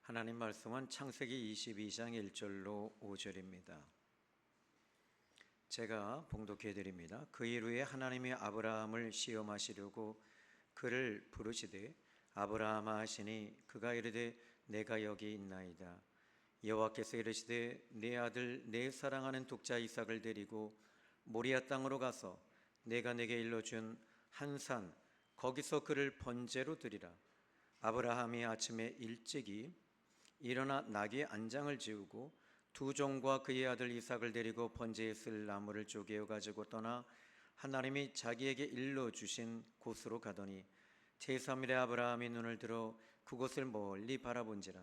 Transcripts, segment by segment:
하나님 말씀은 창세기 22장 1절로 5절입니다. 제가 봉독해 드립니다. 그 일 후에 하나님이 아브라함을 시험하시려고 그를 부르시되 아브라함아 하시니 그가 이르되 내가 여기 있나이다. 여호와께서 이르시되 내 아들 내 사랑하는 독자 이삭을 데리고 모리아 땅으로 가서 내가 내게 일러준 한 산 거기서 그를 번제로 드리라. 아브라함이 아침에 일찍이 일어나 나귀의 안장을 지우고 두 종과 그의 아들 이삭을 데리고 번제에 쓸 나무를 쪼개어 가지고 떠나 하나님이 자기에게 일러주신 곳으로 가더니 제3일에 아브라함이 눈을 들어 그곳을 멀리 바라본지라.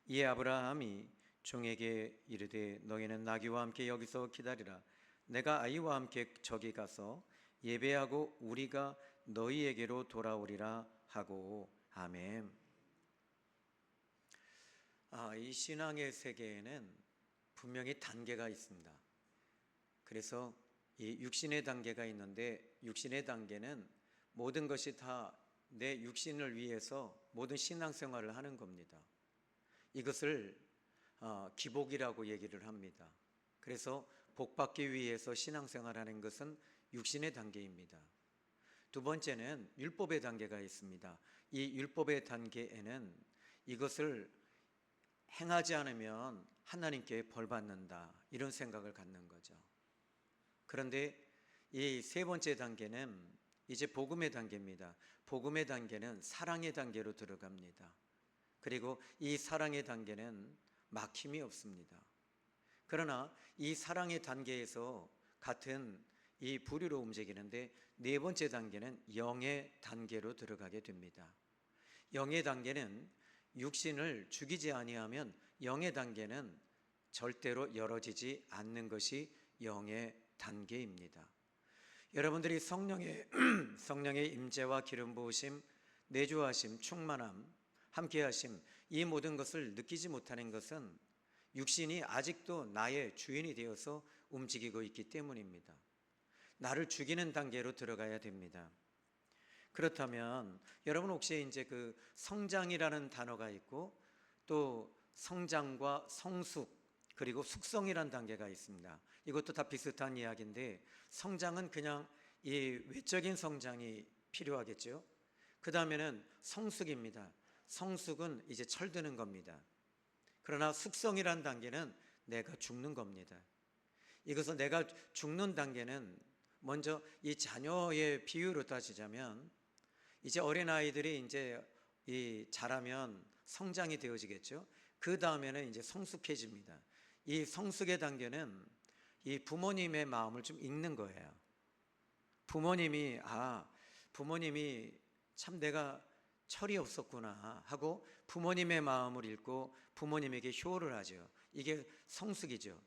이에 아브라함이 종에게 이르되 너희는 나귀와 함께 여기서 기다리라. 내가 아이와 함께 저기 가서 예배하고 우리가 너희에게로 돌아오리라 하고. 아멘. 이 신앙의 세계에는 분명히 단계가 있습니다. 그래서 이 육신의 단계가 있는데, 육신의 단계는 모든 것이 다 내 육신을 위해서 모든 신앙생활을 하는 겁니다. 이것을 기복이라고 얘기를 합니다. 그래서 복받기 위해서 신앙생활하는 것은 육신의 단계입니다. 두 번째는 율법의 단계가 있습니다. 이 율법의 단계에는 이것을 행하지 않으면 하나님께 벌 받는다, 이런 생각을 갖는 거죠. 그런데 이 세 번째 단계는 이제 복음의 단계입니다. 복음의 단계는 사랑의 단계로 들어갑니다. 그리고 이 사랑의 단계는 막힘이 없습니다. 그러나 이 사랑의 단계에서 같은 이 부류로 움직이는데, 네 번째 단계는 영의 단계로 들어가게 됩니다. 영의 단계는 육신을 죽이지 아니하면 영의 단계는 절대로 열어지지 않는 것이 영의 단계입니다. 여러분들이 성령의 임재와 기름 부으심, 내주하심, 충만함, 함께하심, 이 모든 것을 느끼지 못하는 것은 육신이 아직도 나의 주인이 되어서 움직이고 있기 때문입니다. 나를 죽이는 단계로 들어가야 됩니다. 그렇다면 여러분 혹시 이제 그 성장이라는 단어가 있고 또 성장과 성숙 그리고 숙성이라는 단계가 있습니다. 이것도 다 비슷한 이야기인데, 성장은 그냥 이 외적인 성장이 필요하겠죠. 그 다음에는 성숙입니다. 성숙은 이제 철드는 겁니다. 그러나 숙성이라는 단계는 내가 죽는 겁니다. 이것은 내가 죽는 단계는 먼저 이 자녀의 비유로 따지자면, 이제 어린아이들이 이제 자라면 성장이 되어지겠죠. 그 다음에는 이제 성숙해집니다. 이 성숙의 단계는 이 부모님의 마음을 좀 읽는 거예요. 부모님이 참 내가 철이 없었구나 하고 부모님의 마음을 읽고 부모님에게 효를 하죠. 이게 성숙이죠.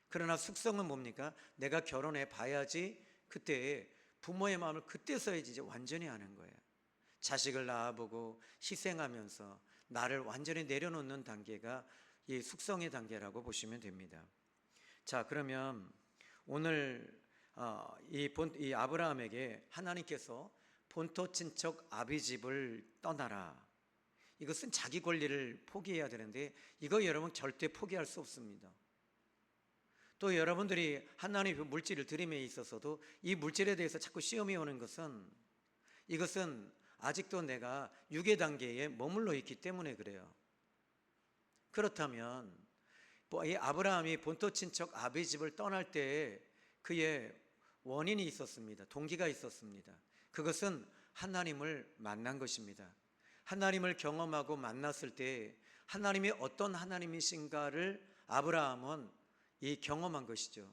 그러나 숙성은 뭡니까? 내가 결혼해 봐야지 그때 부모의 마음을 그때서야 이제 완전히 아는 거예요. 자식을 낳아보고 희생하면서 나를 완전히 내려놓는 단계가 이 숙성의 단계라고 보시면 됩니다. 자, 그러면 오늘 이 아브라함에게 하나님께서 본토 친척 아비 집을 떠나라, 이것은 자기 권리를 포기해야 되는데 이거 여러분 절대 포기할 수 없습니다. 또 여러분들이 하나님의 물질을 드림에 있어서도 이 물질에 대해서 자꾸 시험이 오는 것은, 이것은 아직도 내가 육의 단계에 머물러 있기 때문에 그래요. 그렇다면 이 아브라함이 본토 친척 아비 집을 떠날 때 그의 원인이 있었습니다. 동기가 있었습니다. 그것은 하나님을 만난 것입니다. 하나님을 경험하고 만났을 때 하나님이 어떤 하나님이신가를 아브라함은 경험한 것이죠.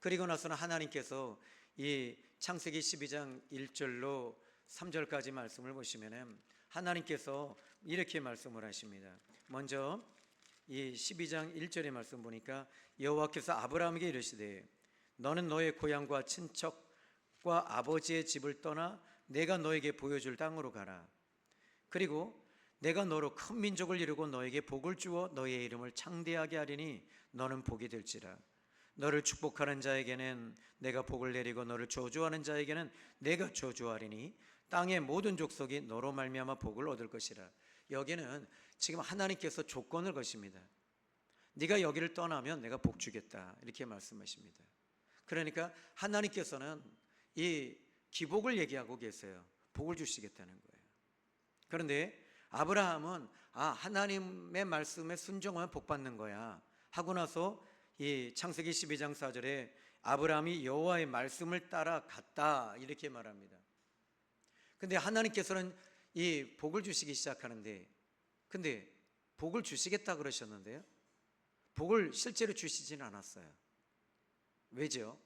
그리고 나서는 하나님께서 이 창세기 12장 1절로 3절까지 말씀을 보시면은 하나님께서 이렇게 말씀을 하십니다. 먼저 이 12장 1절의 말씀 보니까 여호와께서 아브라함에게 이르시되 너는 너의 고향과 친척과 아버지의 집을 떠나 내가 너에게 보여줄 땅으로 가라. 그리고 내가 너로 큰 민족을 이루고 너에게 복을 주어 너의 이름을 창대하게 하리니 너는 복이 될지라. 너를 축복하는 자에게는 내가 복을 내리고 너를 저주하는 자에게는 내가 저주하리니 땅의 모든 족속이 너로 말미암아 복을 얻을 것이라. 여기는 지금 하나님께서 조건을 거십니다. 네가 여기를 떠나면 내가 복 주겠다, 이렇게 말씀하십니다. 그러니까 하나님께서는 이 기복을 얘기하고 계세요. 복을 주시겠다는 거예요. 그런데 아브라함은 하나님의 말씀에 순종하면 복 받는 거야 하고 나서 이 창세기 12장 4절에 아브라함이 여호와의 말씀을 따라갔다, 이렇게 말합니다. 근데 하나님께서는 이 복을 주시기 시작하는데, 근데 복을 주시겠다 그러셨는데요, 복을 실제로 주시진 않았어요. 왜죠?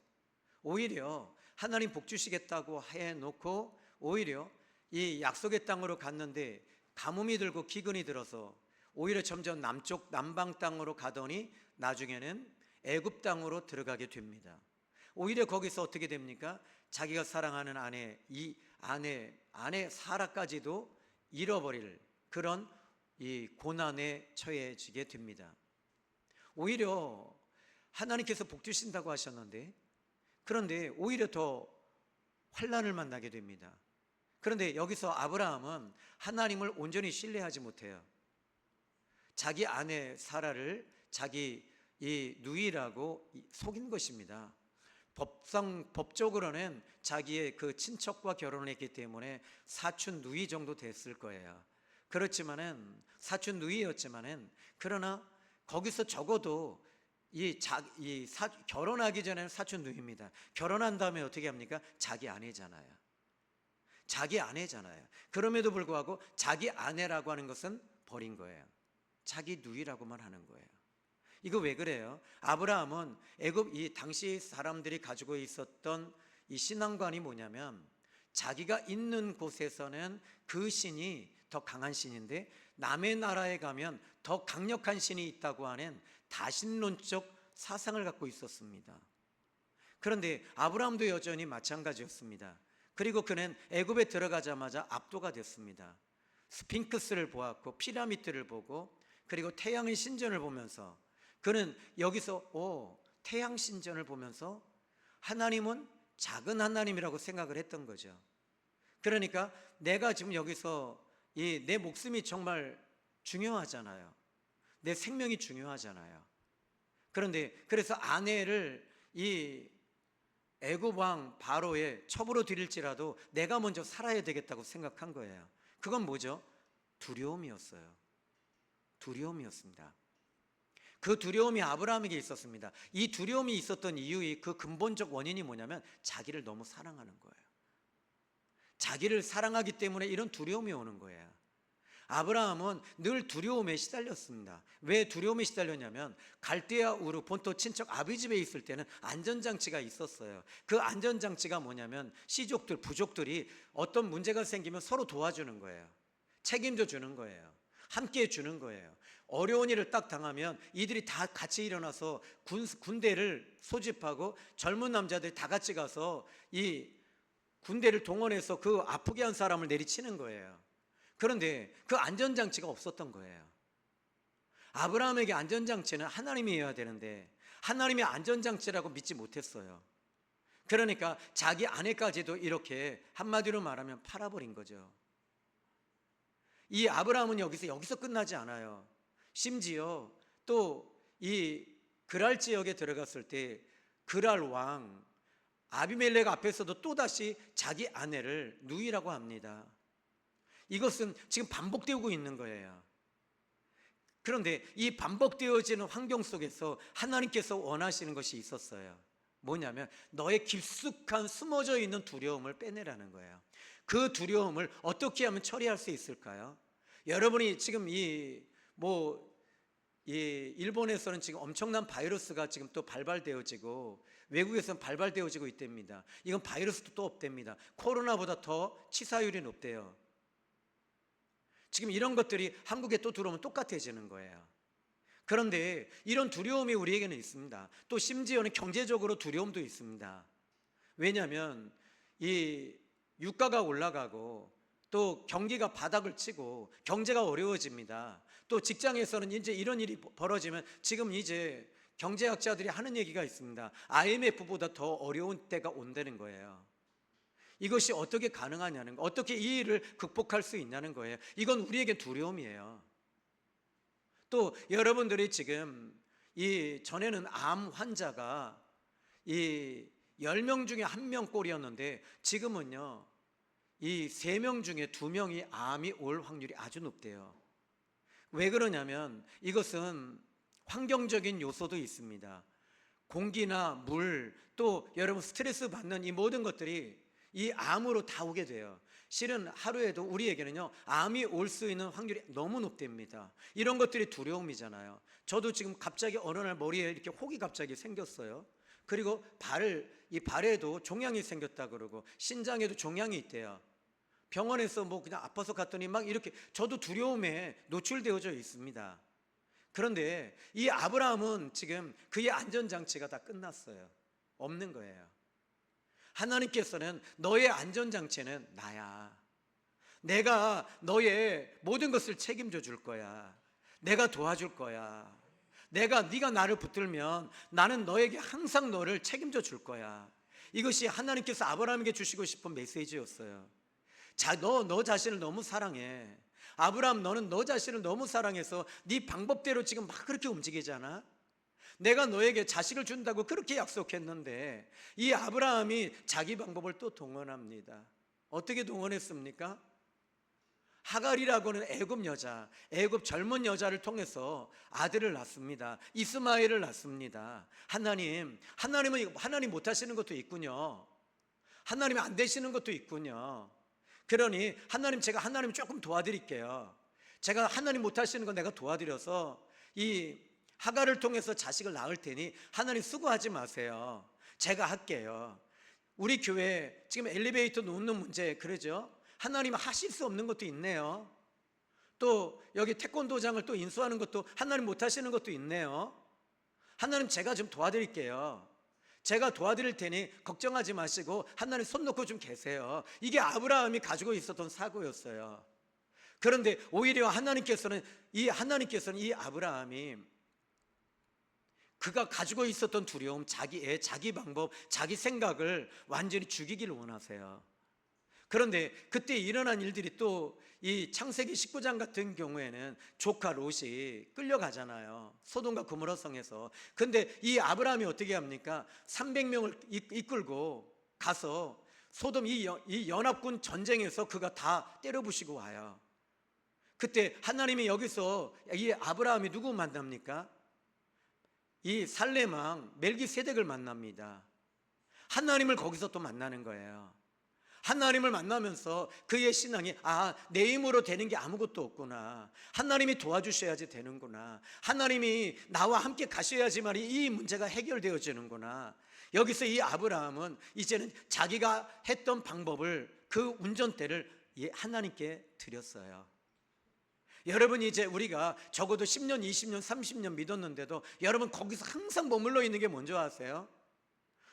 오히려 하나님 복 주시겠다고 해놓고 오히려 이 약속의 땅으로 갔는데 가뭄이 들고 기근이 들어서 오히려 점점 남방 땅으로 가더니 나중에는 애굽 땅으로 들어가게 됩니다. 오히려 거기서 어떻게 됩니까? 자기가 사랑하는 아내 사라까지도 잃어버릴 그런 이 고난에 처해지게 됩니다. 오히려 하나님께서 복 주신다고 하셨는데, 그런데 오히려 더 환난을 만나게 됩니다. 그런데 여기서 아브라함은 하나님을 온전히 신뢰하지 못해요. 자기 아내 사라를 자기 이 누이라고 속인 것입니다. 법적으로는 자기의 그 친척과 결혼을 했기 때문에 사촌 누이 정도 됐을 거예요. 그렇지만은 사촌 누이였지만은 그러나 거기서 적어도 결혼하기 전에는 사촌 누이입니다. 결혼한 다음에 어떻게 합니까? 자기 아내잖아요. 자기 아내잖아요. 그럼에도 불구하고 자기 아내라고 하는 것은 버린 거예요. 자기 누이라고만 하는 거예요. 이거 왜 그래요? 아브라함은 이 당시 사람들이 가지고 있었던 이 신앙관이 뭐냐면, 자기가 있는 곳에서는 그 신이 더 강한 신인데 남의 나라에 가면 더 강력한 신이 있다고 하는 다신론적 사상을 갖고 있었습니다. 그런데 아브라함도 여전히 마찬가지였습니다. 그리고 그는 애굽에 들어가자마자 압도가 됐습니다. 스핑크스를 보았고 피라미드를 보고 그리고 태양의 신전을 보면서 그는 여기서 태양 신전을 보면서 하나님은 작은 하나님이라고 생각을 했던 거죠. 그러니까 내가 지금 여기서 내 목숨이 정말 중요하잖아요. 내 생명이 중요하잖아요. 그런데 그래서 아내를 이 애굽 왕 바로의 첩으로 드릴지라도 내가 먼저 살아야 되겠다고 생각한 거예요. 그건 뭐죠? 두려움이었어요. 두려움이었습니다. 그 두려움이 아브라함에게 있었습니다. 이 두려움이 있었던 이유의 그 근본적 원인이 뭐냐면 자기를 너무 사랑하는 거예요. 자기를 사랑하기 때문에 이런 두려움이 오는 거예요. 아브라함은 늘 두려움에 시달렸습니다. 왜 두려움에 시달렸냐면 갈대아 우르 본토 친척 아비 집에 있을 때는 안전장치가 있었어요. 그 안전장치가 뭐냐면 시족들, 부족들이 어떤 문제가 생기면 서로 도와주는 거예요. 책임져 주는 거예요. 함께 해주는 거예요. 어려운 일을 딱 당하면 이들이 다 같이 일어나서 군대를 소집하고 젊은 남자들이 다 같이 가서 이 군대를 동원해서 그 아프게 한 사람을 내리치는 거예요. 그런데 그 안전장치가 없었던 거예요. 아브라함에게 안전장치는 하나님이어야 되는데 하나님의 안전장치라고 믿지 못했어요. 그러니까 자기 아내까지도 이렇게 한마디로 말하면 팔아버린 거죠. 이 아브라함은 여기서 끝나지 않아요. 심지어 또 이 그랄 지역에 들어갔을 때 그랄 왕 아비멜렉 앞에서도 또다시 자기 아내를 누이라고 합니다. 이것은 지금 반복되고 있는 거예요. 그런데 이 반복되어지는 환경 속에서 하나님께서 원하시는 것이 있었어요. 뭐냐면 너의 깊숙한 숨어져 있는 두려움을 빼내라는 거예요. 그 두려움을 어떻게 하면 처리할 수 있을까요? 여러분이 지금 일본에서는 지금 엄청난 바이러스가 지금 또 발발되어지고 외국에서는 발발되어지고 있답니다. 이건 바이러스도 또 없답니다. 코로나보다 더 치사율이 높대요. 지금 이런 것들이 한국에 또 들어오면 똑같아지는 거예요. 그런데 이런 두려움이 우리에게는 있습니다. 또 심지어는 경제적으로 두려움도 있습니다. 왜냐하면 이 유가가 올라가고 또 경기가 바닥을 치고 경제가 어려워집니다. 또 직장에서는 이제 이런 일이 벌어지면 지금 이제 경제학자들이 하는 얘기가 있습니다. IMF보다 더 어려운 때가 온다는 거예요. 이것이 어떻게 가능하냐는 거, 어떻게 이 일을 극복할 수 있냐는 거예요. 이건 우리에게 두려움이에요. 또 여러분들이 지금 이 전에는 암 환자가 이 10명 중에 1명 꼴이었는데 지금은요 이 3명 중에 2명이 암이 올 확률이 아주 높대요. 왜 그러냐면 이것은 환경적인 요소도 있습니다. 공기나 물, 또 여러분 스트레스 받는 이 모든 것들이 이 암으로 다 오게 돼요. 실은 하루에도 우리에게는요 암이 올 수 있는 확률이 너무 높답니다. 이런 것들이 두려움이잖아요. 저도 지금 갑자기 어느 날 머리에 이렇게 혹이 갑자기 생겼어요. 그리고 이 발에도 종양이 생겼다 그러고 신장에도 종양이 있대요. 병원에서 뭐 그냥 아파서 갔더니 막 이렇게 저도 두려움에 노출되어져 있습니다. 그런데 이 아브라함은 지금 그의 안전장치가 다 끝났어요. 없는 거예요. 하나님께서는 너의 안전장치는 나야. 내가 너의 모든 것을 책임져 줄 거야. 내가 도와줄 거야. 네가 나를 붙들면 나는 너에게 항상 너를 책임져 줄 거야. 이것이 하나님께서 아브라함에게 주시고 싶은 메시지였어요. 너 자신을 너무 사랑해. 아브라함, 너는 너 자신을 너무 사랑해서 네 방법대로 지금 막 그렇게 움직이잖아. 내가 너에게 자식을 준다고 그렇게 약속했는데 이 아브라함이 자기 방법을 또 동원합니다. 어떻게 동원했습니까? 하갈이라고는 애굽 젊은 여자를 통해서 아들을 낳습니다. 이스마엘을 낳습니다. 하나님은 하나님 못 하시는 것도 있군요. 하나님이 안 되시는 것도 있군요. 그러니 제가 하나님 조금 도와드릴게요. 제가 하나님 못 하시는 건 내가 도와드려서 이 하갈을 통해서 자식을 낳을 테니 하나님 수고하지 마세요. 제가 할게요. 우리 교회 지금 엘리베이터 놓는 문제 그러죠? 하나님 하실 수 없는 것도 있네요. 또 여기 태권도장을 또 인수하는 것도 하나님 못 하시는 것도 있네요. 하나님 제가 좀 도와드릴게요. 제가 도와드릴 테니 걱정하지 마시고 하나님 손 놓고 좀 계세요. 이게 아브라함이 가지고 있었던 사고였어요. 그런데 오히려 하나님께서는 이 아브라함이 그가 가지고 있었던 두려움, 자기 방법, 자기 생각을 완전히 죽이기를 원하세요. 그런데 그때 일어난 일들이 또 이 창세기 19장 같은 경우에는 조카 롯이 끌려가잖아요. 소돔과 고모라 성에서. 근데 이 아브라함이 어떻게 합니까? 300명을 이끌고 가서 소돔 이 연합군 전쟁에서 그가 다 때려부시고 와요. 그때 하나님이 여기서 이 아브라함이 누구 만납니까? 이 살레망 멜기세덱을 만납니다. 하나님을 거기서 또 만나는 거예요. 하나님을 만나면서 그의 신앙이 내 힘으로 되는 게 아무것도 없구나. 하나님이 도와주셔야지 되는구나. 하나님이 나와 함께 가셔야지만 이 문제가 해결되어지는구나. 여기서 이 아브라함은 이제는 자기가 했던 방법을 그 운전대를 하나님께 드렸어요. 여러분 이제 우리가 적어도 10년, 20년, 30년 믿었는데도 여러분 거기서 항상 머물러 있는 게 뭔지 아세요?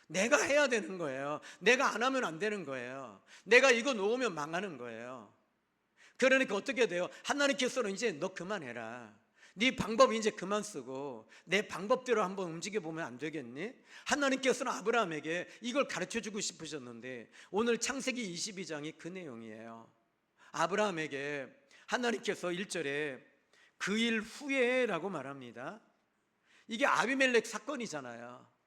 내가 해야 되는 거예요. 내가 안 하면 안 되는 거예요. 내가 이거 놓으면 망하는 거예요. 그러니까 어떻게 돼요? 하나님께서는 이제 너 그만해라. 네 방법 이제 그만 쓰고 내 방법대로 한번 움직여보면 안 되겠니? 하나님께서는 아브라함에게 이걸 가르쳐주고 싶으셨는데 오늘 창세기 22장이 그 내용이에요. 아브라함에게 하나님께서 1절에 그 일 후에라고 말합니다. 이게 아비멜렉 사건이잖아요.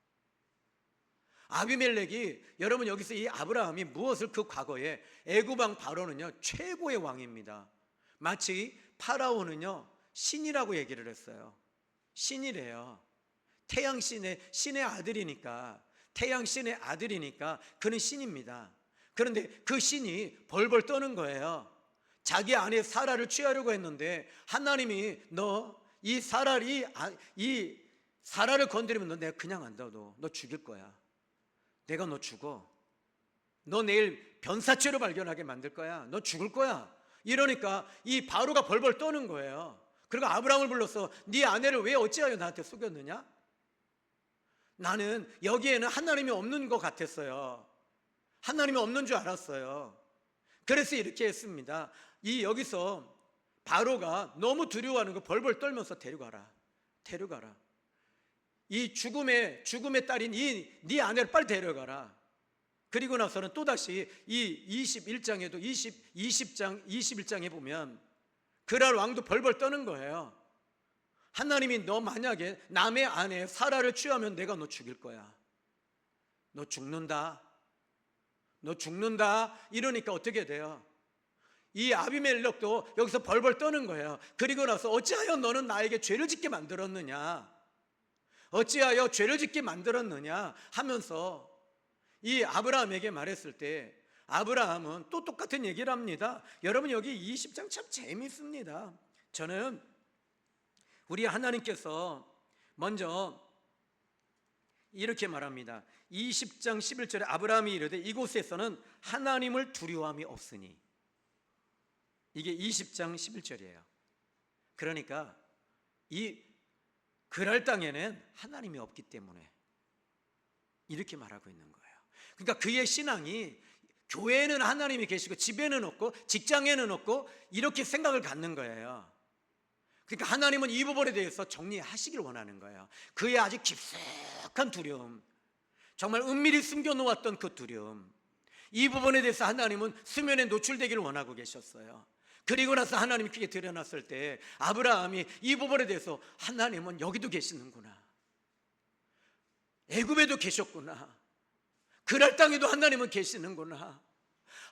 아비멜렉이 여러분 여기서 이 아브라함이 무엇을 그 과거에 애굽왕 바로는요 최고의 왕입니다. 마치 파라오는요 신이라고 얘기를 했어요. 신이래요. 신의 아들이니까 그는 신입니다. 그런데 그 신이 벌벌 떠는 거예요. 자기 아내 사라를 취하려고 했는데 하나님이 너 이 사라를 건드리면 너 내가 그냥 안 둬도 너 죽일 거야. 내가 너 죽어. 너 내일 변사체로 발견하게 만들 거야. 너 죽을 거야. 이러니까 이 바로가 벌벌 떠는 거예요. 그리고 아브라함을 불러서 네 아내를 왜 어찌하여 나한테 속였느냐? 나는 여기에는 하나님이 없는 것 같았어요. 하나님이 없는 줄 알았어요. 그래서 이렇게 했습니다. 여기서 바로가 너무 두려워하는 거 벌벌 떨면서 데려가라. 이 죽음의 딸인 네 아내를 빨리 데려가라. 그리고 나서는 또다시 이 21장에도 21장에 보면 그랄 왕도 벌벌 떠는 거예요. 하나님이 너 만약에 남의 아내 사라를 취하면 내가 너 죽일 거야. 너 죽는다. 너 죽는다. 이러니까 어떻게 돼요? 이 아비멜렉도 여기서 벌벌 떠는 거예요. 그리고 나서 어찌하여 너는 나에게 죄를 짓게 만들었느냐? 어찌하여 죄를 짓게 만들었느냐? 하면서 이 아브라함에게 말했을 때 아브라함은 또 똑같은 얘기를 합니다. 여러분 여기 20장 참 재미있습니다. 저는 우리 하나님께서 먼저 이렇게 말합니다. 20장 11절에 아브라함이 이르되 이곳에서는 하나님을 두려움이 없으니, 이게 20장 11절이에요. 그러니까 이 그랄 땅에는 하나님이 없기 때문에 이렇게 말하고 있는 거예요. 그러니까 그의 신앙이 교회에는 하나님이 계시고 집에는 없고 직장에는 없고 이렇게 생각을 갖는 거예요. 그러니까 하나님은 이 부분에 대해서 정리하시길 원하는 거예요. 그의 아주 깊숙한 두려움, 정말 은밀히 숨겨놓았던 그 두려움, 이 부분에 대해서 하나님은 수면에 노출되기를 원하고 계셨어요. 그리고 나서 하나님이 그게 드러났을 때 아브라함이 이 부분에 대해서 하나님은 여기도 계시는구나, 애굽에도 계셨구나, 그랄 땅에도 하나님은 계시는구나,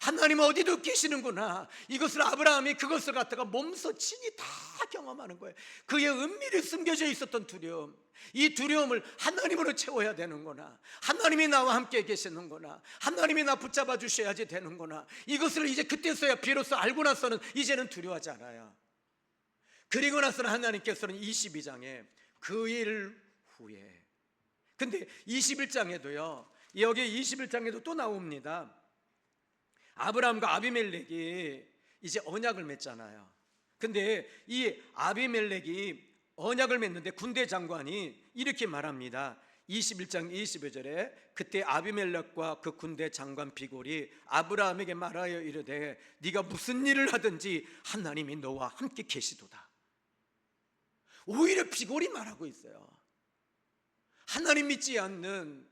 하나님은 어디도 계시는구나, 이것을 아브라함이 그것을 갖다가 몸소 친히 다 경험하는 거예요. 그의 은밀히 숨겨져 있었던 두려움, 이 두려움을 하나님으로 채워야 되는구나, 하나님이 나와 함께 계시는구나, 하나님이 나 붙잡아 주셔야지 되는구나, 이것을 이제 그때서야 비로소 알고 나서는 이제는 두려워하지 않아요. 그리고 나서는 하나님께서는 22장에 그 일 후에, 근데 21장에도요 여기 21장에도 또 나옵니다. 아브라함과 아비멜렉이 이제 언약을 맺잖아요. 근데 이 아비멜렉이 언약을 맺는데 군대 장관이 이렇게 말합니다. 21장 22절에 그때 아비멜렉과 그 군대 장관 비골이 아브라함에게 말하여 이르되 네가 무슨 일을 하든지 하나님이 너와 함께 계시도다. 오히려 비골이 말하고 있어요. 하나님 믿지 않는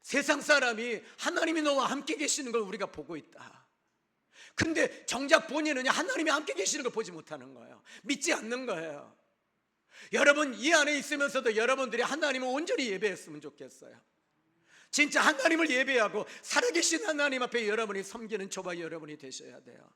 세상 사람이 하나님이 너와 함께 계시는 걸 우리가 보고 있다. 근데 정작 본인은 하나님이 함께 계시는 걸 보지 못하는 거예요. 믿지 않는 거예요. 여러분 이 안에 있으면서도 여러분들이 하나님을 온전히 예배했으면 좋겠어요. 진짜 하나님을 예배하고 살아계신 하나님 앞에 여러분이 섬기는 저와 여러분이 되셔야 돼요.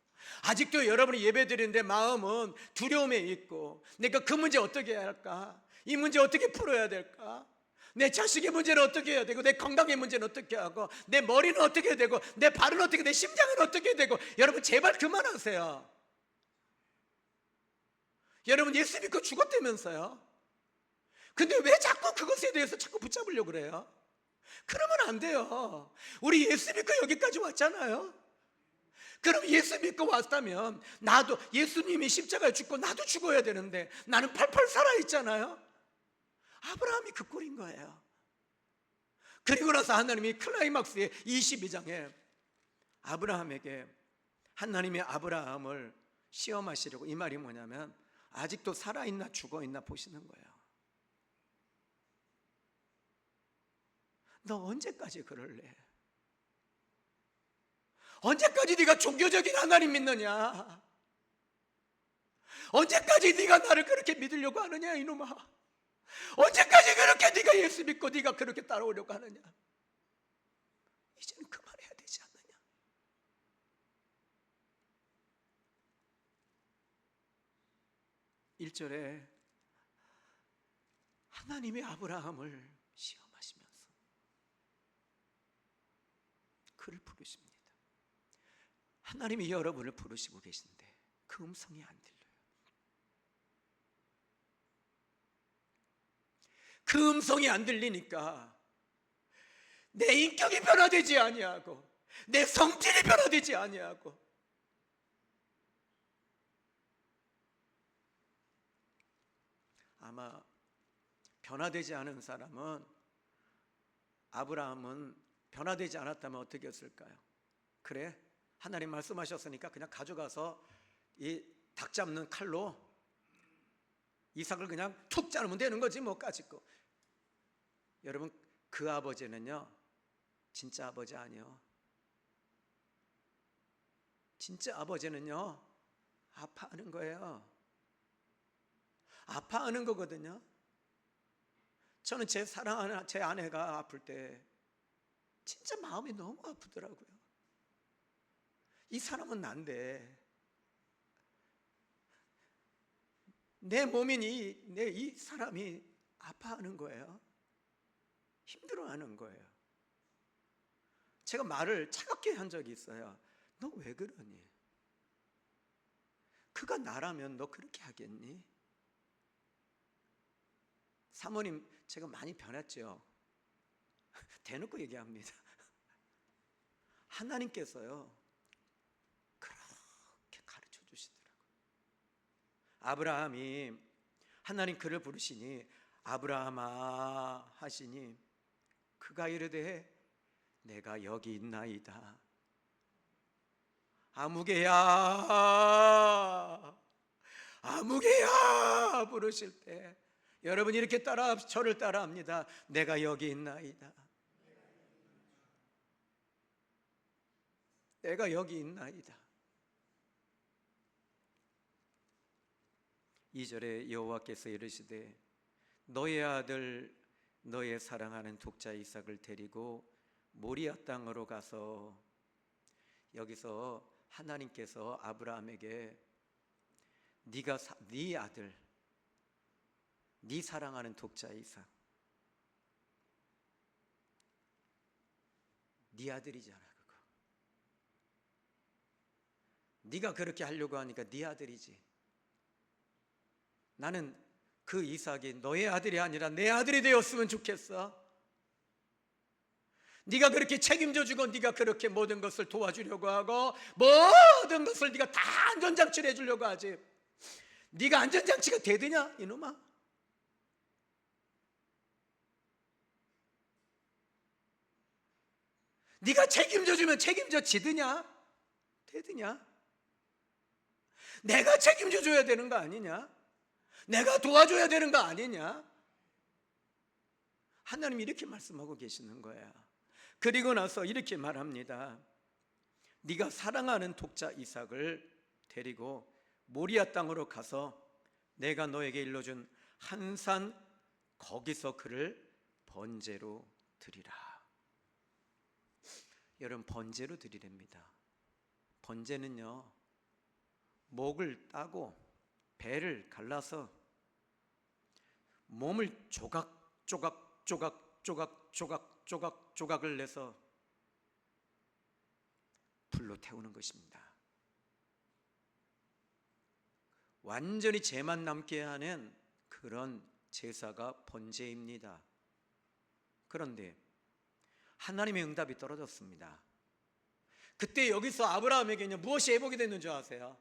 아직도 여러분이 예배드리는데 마음은 두려움에 있고, 내가 그 문제 어떻게 해야 할까? 이 문제 어떻게 풀어야 될까? 내 자식의 문제는 어떻게 해야 되고, 내 건강의 문제는 어떻게 하고, 내 머리는 어떻게 되고, 내 발은 어떻게, 내 심장은 어떻게 되고. 여러분 제발 그만하세요. 여러분 예수 믿고 죽었다면서요. 근데 왜 자꾸 그것에 대해서 자꾸 붙잡으려고 그래요? 그러면 안 돼요. 우리 예수 믿고 여기까지 왔잖아요. 그럼 예수 믿고 왔다면 나도 예수님이 십자가에 죽고 나도 죽어야 되는데 나는 팔팔 살아있잖아요. 아브라함이 그 꼴인 거예요. 그리고 나서 하나님이 클라이막스의 22장에 아브라함에게 하나님이 아브라함을 시험하시려고, 이 말이 뭐냐면 아직도 살아있나 죽어있나 보시는 거예요. 너 언제까지 그럴래? 언제까지 네가 종교적인 하나님 믿느냐? 언제까지 네가 나를 그렇게 믿으려고 하느냐 이놈아? 언제까지 그렇게 네가 예수 믿고 네가 그렇게 따라오려고 하느냐? 이제는 그만해야 되지 않느냐? (1절에) 하나님이 아브라함을 시험하시면서 그를 부르십니다. 하나님이 여러분을 부르시고 계신데 그 음성이 안 들려요. 그 음성이 안 들리니까 내 인격이 변화되지 아니하고 내 성질이 변화되지 아니하고, 아마 변화되지 않은 사람은, 아브라함은 변화되지 않았다면 어떻게 했을까요? 그래, 하나님 말씀하셨으니까 그냥 가져가서 이 닭 잡는 칼로 이삭을 그냥 툭 자르면 되는 거지 뭐 까짓거. 여러분 그 아버지는요 진짜 아버지 아니요. 진짜 아버지는요 아파하는 거예요. 아파하는 거거든요. 저는 제 사랑하는 제 아내가 아플 때 진짜 마음이 너무 아프더라고요. 이 사람은 난데 내 몸이니 이 사람이 아파하는 거예요. 힘들어하는 거예요. 제가 말을 차갑게 한 적이 있어요. 너 왜 그러니? 그가 나라면 너 그렇게 하겠니? 사모님, 제가 많이 변했죠. 대놓고 얘기합니다. 하나님께서요 그렇게 가르쳐 주시더라고요. 아브라함이 하나님 그를 부르시니 아브라함아 하시니 그가 이르되 내가 여기 있나이다. 아무개야 아무개야 부르실 때 여러분 이렇게 저를 따라합니다. 내가 여기 있나이다. 내가 여기 있나이다. 2절에 여호와께서 이르시되 너의 아들 너의 사랑하는 독자 이삭을 데리고 모리아 땅으로 가서, 여기서 하나님께서 아브라함에게 네 아들 네 사랑하는 독자 이삭 네 아들이잖아. 그거 네가 그렇게 하려고 하니까 네 아들이지. 나는 그 이삭이 너의 아들이 아니라 내 아들이 되었으면 좋겠어. 네가 그렇게 책임져 주고 네가 그렇게 모든 것을 도와주려고 하고 모든 것을 네가 다 안전장치를 해주려고 하지. 네가 안전장치가 되드냐 이놈아? 네가 책임져 주면 책임져 지드냐? 되드냐? 내가 책임져 줘야 되는 거 아니냐? 내가 도와줘야 되는 거 아니냐? 하나님이 이렇게 말씀하고 계시는 거예요. 그리고 나서 이렇게 말합니다. 네가 사랑하는 독자 이삭을 데리고 모리아 땅으로 가서 내가 너에게 일러준 한 산 거기서 그를 번제로 드리라. 여러분, 번제로 드리랍니다. 번제는요 목을 따고 배를 갈라서 몸을 조각을 내서 불로 태우는 것입니다. 완전히 죄만 남게 하는 그런 제사가 번제입니다. 그런데 하나님의 응답이 떨어졌습니다. 그때 여기서 아브라함에게는 무엇이 회복이 됐는 줄 아세요?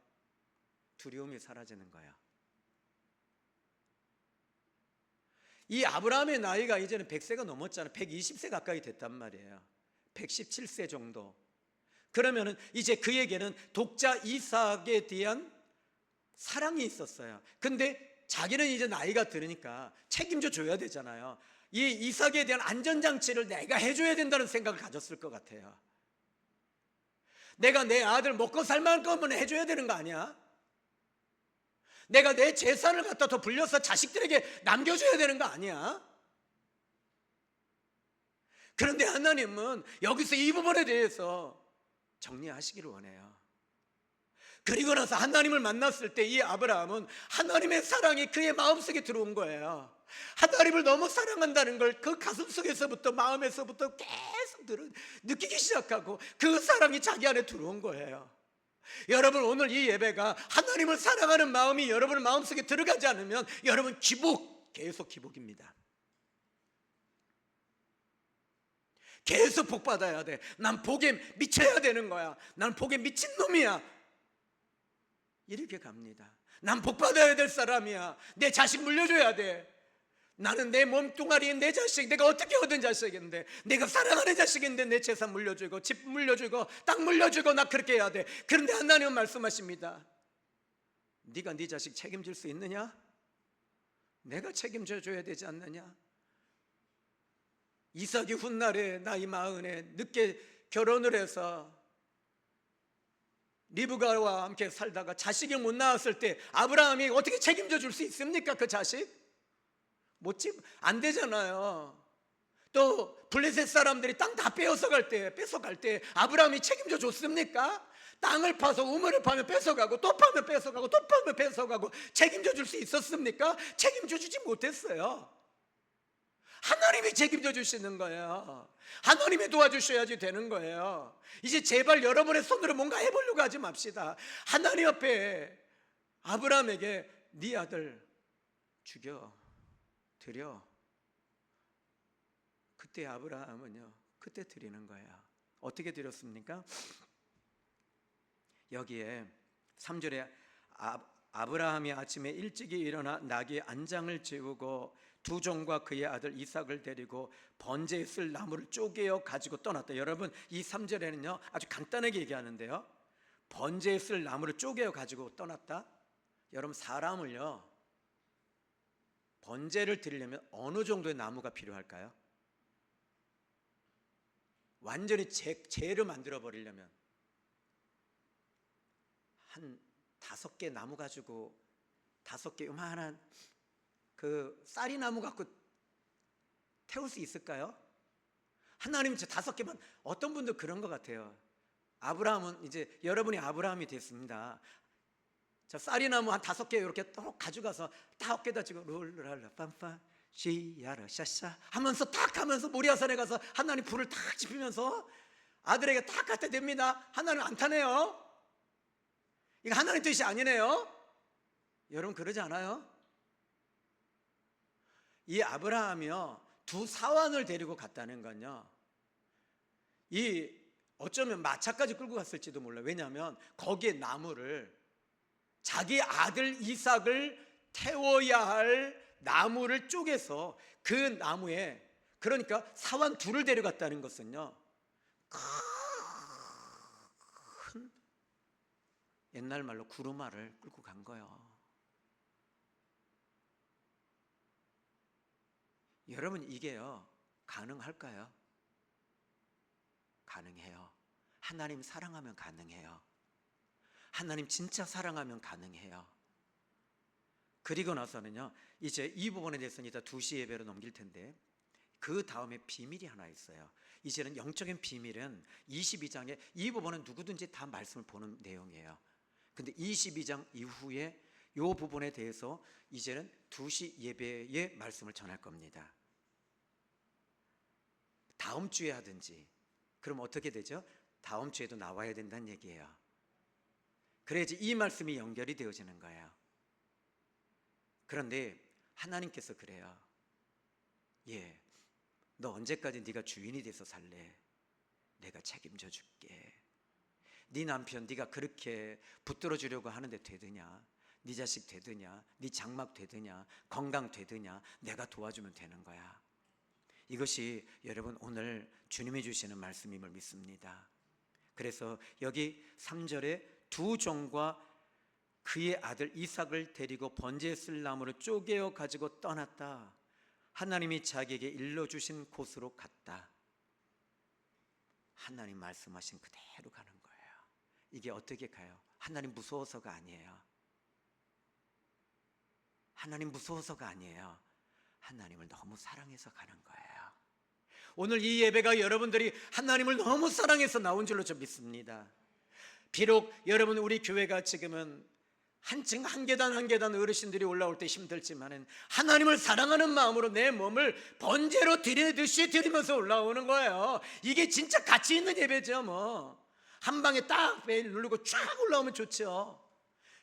두려움이 사라지는 거예요. 이 아브라함의 나이가 이제는 100세가 넘었잖아요. 120세 가까이 됐단 말이에요. 117세 정도. 그러면은 이제 그에게는 독자 이삭에 대한 사랑이 있었어요. 근데 자기는 이제 나이가 들으니까 책임져 줘야 되잖아요. 이 이삭에 대한 안전장치를 내가 해줘야 된다는 생각을 가졌을 것 같아요. 내가 내 아들 먹고 살만한 거면 해줘야 되는 거 아니야? 내가 내 재산을 갖다 더 불려서 자식들에게 남겨줘야 되는 거 아니야? 그런데 하나님은 여기서 이 부분에 대해서 정리하시기를 원해요. 그리고 나서 하나님을 만났을 때 이 아브라함은 하나님의 사랑이 그의 마음속에 들어온 거예요. 하나님을 너무 사랑한다는 걸 그 가슴속에서부터 마음에서부터 계속 느끼기 시작하고 그 사랑이 자기 안에 들어온 거예요. 여러분, 오늘 이 예배가 하나님을 사랑하는 마음이 여러분 마음속에 들어가지 않으면 여러분 계속 기복입니다. 계속 복 받아야 돼. 난 복에 미쳐야 되는 거야. 난 복에 미친 놈이야. 이렇게 갑니다. 난 복 받아야 될 사람이야. 내 자식 물려줘야 돼. 나는 내 몸뚱아리인 내 자식, 내가 어떻게 얻은 자식인데, 내가 사랑하는 자식인데 내 재산 물려주고 집 물려주고 땅 물려주고 나 그렇게 해야 돼. 그런데 하나님은 말씀하십니다. 네가 네 자식 책임질 수 있느냐? 내가 책임져 줘야 되지 않느냐? 이삭이 훗날에 나이 40에 늦게 결혼을 해서 리브가와 함께 살다가 자식이 못 낳았을 때 아브라함이 어떻게 책임져 줄 수 있습니까? 그 자식? 안 되잖아요. 또 블레셋 사람들이 땅 다 뺏어갈 때 아브라함이 책임져 줬습니까? 땅을 파서 우물을 파면 뺏어가고 또 파면 뺏어가고 또 파면 뺏어가고 책임져 줄 수 있었습니까? 책임져 주지 못했어요. 하나님이 책임져 주시는 거예요. 하나님이 도와주셔야지 되는 거예요. 이제 제발 여러분의 손으로 뭔가 해보려고 하지 맙시다. 하나님 앞에 아브라함에게 네 아들 죽여 드려. 그때 아브라함은요, 그때 드리는 거예요. 어떻게 드렸습니까? 여기에 3절에 아브라함이 아침에 일찍이 일어나 나귀의 안장을 재우고 두 종과 그의 아들 이삭을 데리고 번제에 쓸 나무를 쪼개어 가지고 떠났다. 여러분, 이 3절에는요 아주 간단하게 얘기하는데요, 번제에 쓸 나무를 쪼개어 가지고 떠났다. 여러분, 사람을요 번제를 드리려면 어느 정도의 나무가 필요할까요? 완전히 재를 만들어 버리려면 한 5개 나무 가지고 5개 요만한 그 쌀이 나무 갖고 태울 수 있을까요? 하나님 저 5개만. 어떤 분도 그런 것 같아요. 아브라함은 이제 여러분이 아브라함이 됐습니다. 저 쌀이 나무 한 5개 이렇게 또 가져가서 5개다 지금 룰랄라 빰빰 시야라 샤샤 하면서 탁 하면서 모리아산에 가서 하나님 불을 탁 지피면서 아들에게 탁 갖다 댑니다. 하나님 안 타네요. 이거 하나님 뜻이 아니네요. 여러분 그러지 않아요? 이 아브라함이요 두 사환을 데리고 갔다는 건요, 이 어쩌면 마차까지 끌고 갔을지도 몰라요. 왜냐하면 거기에 나무를, 자기 아들 이삭을 태워야 할 나무를 쪼개서 그 나무에, 그러니까 사환 둘을 데려갔다는 것은요 큰 옛날 말로 구루마를 끌고 간 거예요. 여러분 이게요 가능할까요? 가능해요. 하나님 사랑하면 가능해요. 하나님 진짜 사랑하면 가능해요. 그리고 나서는요 이제 이 부분에 대해서는 이따 2시 예배로 넘길 텐데, 그 다음에 비밀이 하나 있어요. 이제는 영적인 비밀은 22장에 이 부분은 누구든지 다 말씀을 보는 내용이에요. 근데 22장 이후에 이 부분에 대해서 이제는 2시 예배의 말씀을 전할 겁니다. 다음 주에 하든지. 그럼 어떻게 되죠? 다음 주에도 나와야 된다는 얘기예요. 그래야지 이 말씀이 연결이 되어지는 거예요. 그런데 하나님께서 그래요. 너 언제까지 네가 주인이 돼서 살래? 내가 책임져 줄게. 네 남편 네가 그렇게 붙들어 주려고 하는데 되느냐? 네 자식 되느냐? 네 장막 되느냐? 건강 되느냐? 내가 도와주면 되는 거야. 이것이 여러분 오늘 주님이 주시는 말씀임을 믿습니다. 그래서 여기 3절에 두 종과 그의 아들 이삭을 데리고 번제에 쓸 나무를 쪼개어 가지고 떠났다. 하나님이 자기에게 일러주신 곳으로 갔다. 하나님 말씀하신 그대로 가는 거예요. 이게 어떻게 가요? 하나님 무서워서가 아니에요. 하나님 무서워서가 아니에요. 하나님을 너무 사랑해서 가는 거예요. 오늘 이 예배가 여러분들이 하나님을 너무 사랑해서 나온 줄로 저 믿습니다. 비록 여러분 우리 교회가 지금은 한층 한 계단 한 계단 어르신들이 올라올 때 힘들지만은 하나님을 사랑하는 마음으로 내 몸을 번제로 드리듯이 드리면서 올라오는 거예요. 이게 진짜 가치 있는 예배죠. 뭐 한 방에 딱 베일 누르고 쫙 올라오면 좋죠.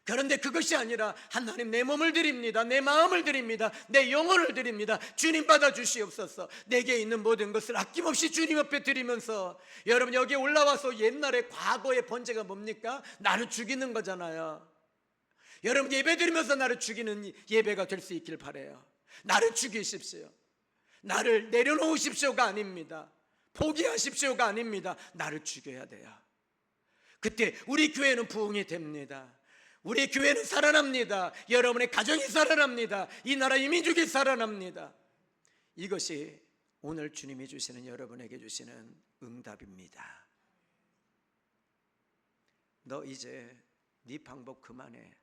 그런데 그것이 아니라 하나님 내 몸을 드립니다. 내 마음을 드립니다. 내 영혼을 드립니다. 주님 받아주시옵소서. 내게 있는 모든 것을 아낌없이 주님 앞에 드리면서, 여러분 여기 올라와서 옛날에 과거의 번제가 뭡니까? 나를 죽이는 거잖아요. 여러분 예배 드리면서 나를 죽이는 예배가 될 수 있길 바라요. 나를 죽이십시오. 나를 내려놓으십시오가 아닙니다. 포기하십시오가 아닙니다. 나를 죽여야 돼요. 그때 우리 교회는 부흥이 됩니다. 우리 교회는 살아납니다. 여러분의 가정이 살아납니다. 이 나라 이민족이 살아납니다. 이것이 오늘 주님이 주시는, 여러분에게 주시는 응답입니다. 너 이제 네 방법 그만해.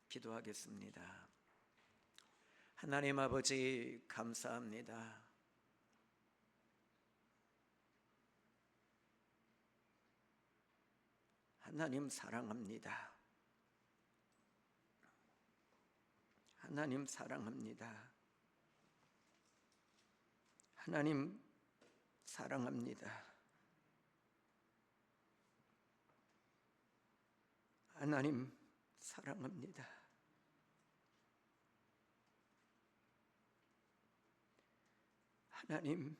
기도하겠습니다. 하나님 아버지 감사합니다. 하나님 사랑합니다. 하나님 사랑합니다. 하나님 사랑합니다. 하나님 사랑합니다. 하나님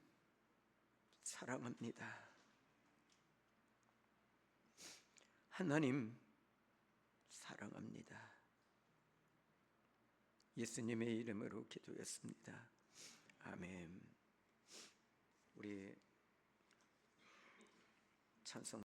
사랑합니다. 하나님 사랑합니다. 예수님의 이름으로 기도했습니다. 아멘. 우리 찬송